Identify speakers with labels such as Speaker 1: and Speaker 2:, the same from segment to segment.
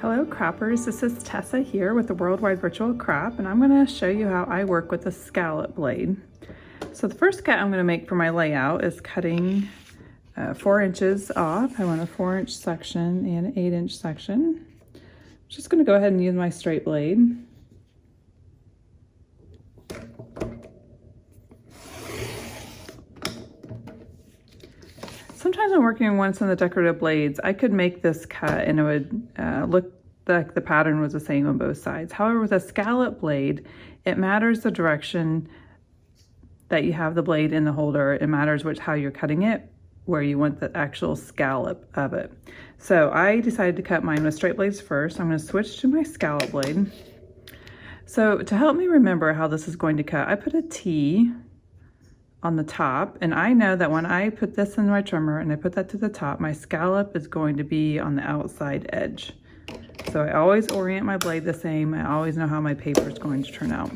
Speaker 1: Hello Crappers, this is Tessa here with the Worldwide Virtual Crap, and I'm going to show you how I work with a scallop blade. So the first cut I'm going to make for my layout is cutting 4 inches off. I want a 4-inch section and an 8-inch section. I'm just going to go ahead and use my straight blade. Sometimes when working on one of the decorative blades, I could make this cut and it would look like the pattern was the same on both sides. However, with a scallop blade, it matters the direction that you have the blade in the holder. It matters how you're cutting it, where you want the actual scallop of it. So I decided to cut mine with straight blades first. I'm going to switch to my scallop blade. So to help me remember how this is going to cut, I put a T on the top, and I know that when I put this in my trimmer and I put that to the top, my scallop is going to be on the outside edge. So I always orient my blade the same. I always know how my paper is going to turn out.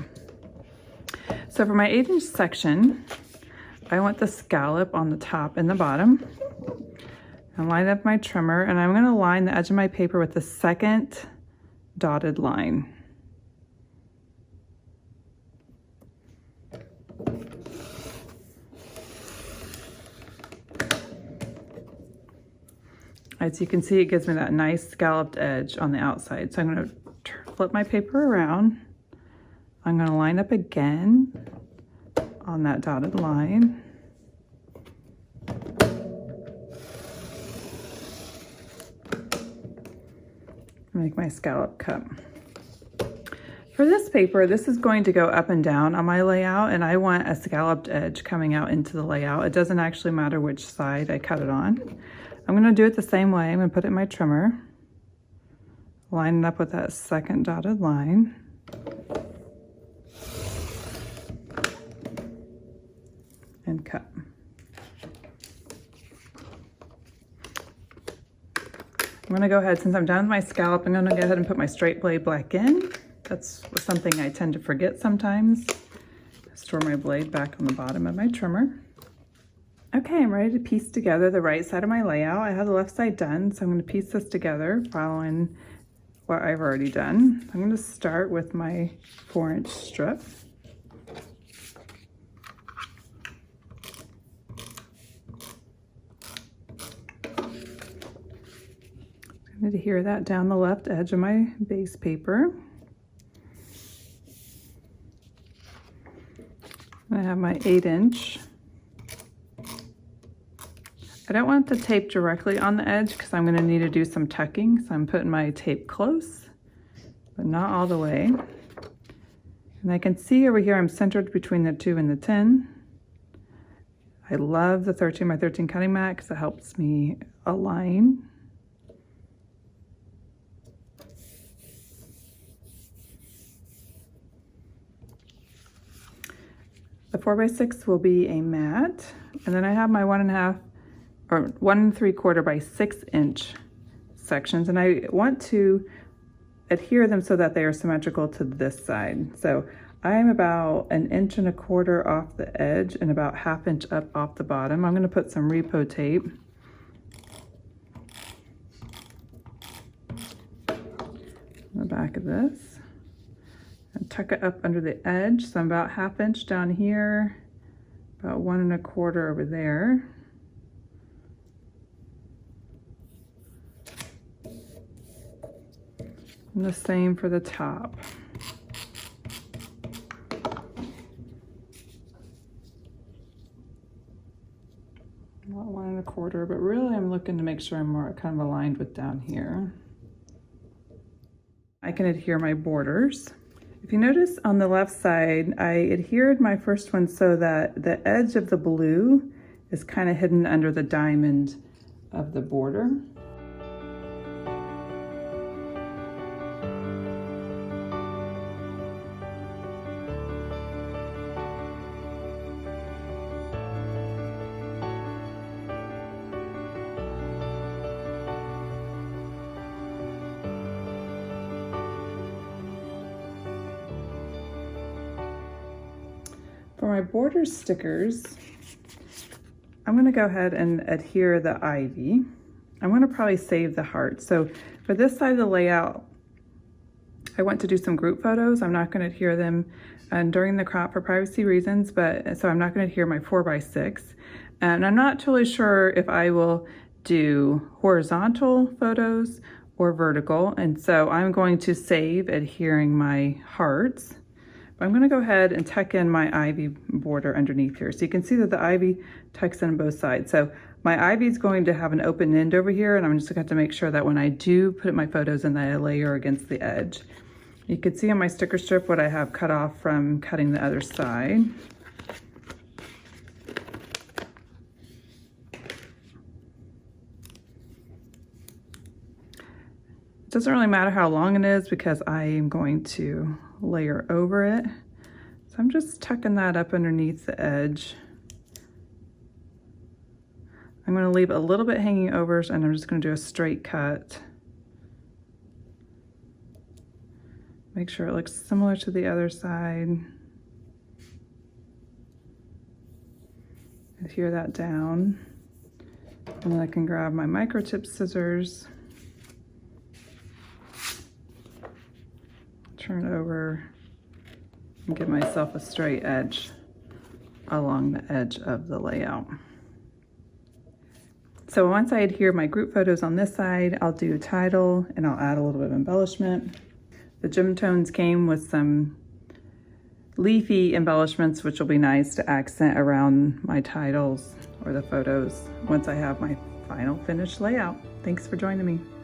Speaker 1: So for my 8-inch section, I want the scallop on the top and the bottom. I line up my trimmer, and I'm going to line the edge of my paper with the second dotted line. As you can see, it gives me that nice scalloped edge on the outside. So I'm going to flip my paper around. I'm going to line up again on that dotted line. Make my scallop cut. For this paper, this is going to go up and down on my layout, and I want a scalloped edge coming out into the layout. It doesn't actually matter which side I cut it on. I'm going to do it the same way. I'm going to put it in my trimmer, line it up with that second dotted line. And cut. I'm going to go ahead, since I'm done with my scallop, I'm going to go ahead and put my straight blade back in. That's something I tend to forget sometimes. Store my blade back on the bottom of my trimmer. Okay, I'm ready to piece together the right side of my layout. I have the left side done, so I'm going to piece this together following what I've already done. I'm going to start with my 4-inch strip. I'm going to adhere that down the left edge of my base paper. I have my 8-inch. I don't want the tape directly on the edge because I'm going to need to do some tucking. So I'm putting my tape close, but not all the way. And I can see over here I'm centered between the 2 and the 10. I love the 13 by 13 cutting mat because it helps me align. The 4x6 will be a mat, and then I have my 1.5 or 1 3/4 by 6-inch sections, and I want to adhere them so that they are symmetrical to this side. So I'm about 1 1/4 inches off the edge and about 1/2 inch up off the bottom. I'm going to put some repo tape on the back of this and tuck it up under the edge. So I'm about 1/2 inch down here, about 1 1/4 over there. And the same for the top. About 1 1/4, but really I'm looking to make sure I'm more kind of aligned with down here. I can adhere my borders. If you notice on the left side, I adhered my first one so that the edge of the blue is kind of hidden under the diamond of the border. For my border stickers, I'm going to go ahead and adhere the ivy. I'm going to probably save the heart. So for this side of the layout, I want to do some group photos. I'm not going to adhere them during the crop for privacy reasons, but so I'm not going to adhere my 4x6. And I'm not totally sure if I will do horizontal photos or vertical. And so I'm going to save adhering my hearts. But I'm going to go ahead and tuck in my ivy border underneath here. So you can see that the ivy tucks in on both sides. So my ivy is going to have an open end over here, and I'm just going to have to make sure that when I do put my photos in, that I layer against the edge. You can see on my sticker strip what I have cut off from cutting the other side. It doesn't really matter how long it is because I am going to layer over it. So I'm just tucking that up underneath the edge. I'm going to leave a little bit hanging over, and I'm just going to do a straight cut. Make sure it looks similar to the other side. Adhere that down. And then I can grab my microtip scissors, turn it over, and give myself a straight edge along the edge of the layout. So once I adhere my group photos on this side, I'll do a title and I'll add a little bit of embellishment. The gem tones came with some leafy embellishments, which will be nice to accent around my titles or the photos once I have my final finished layout. Thanks for joining me.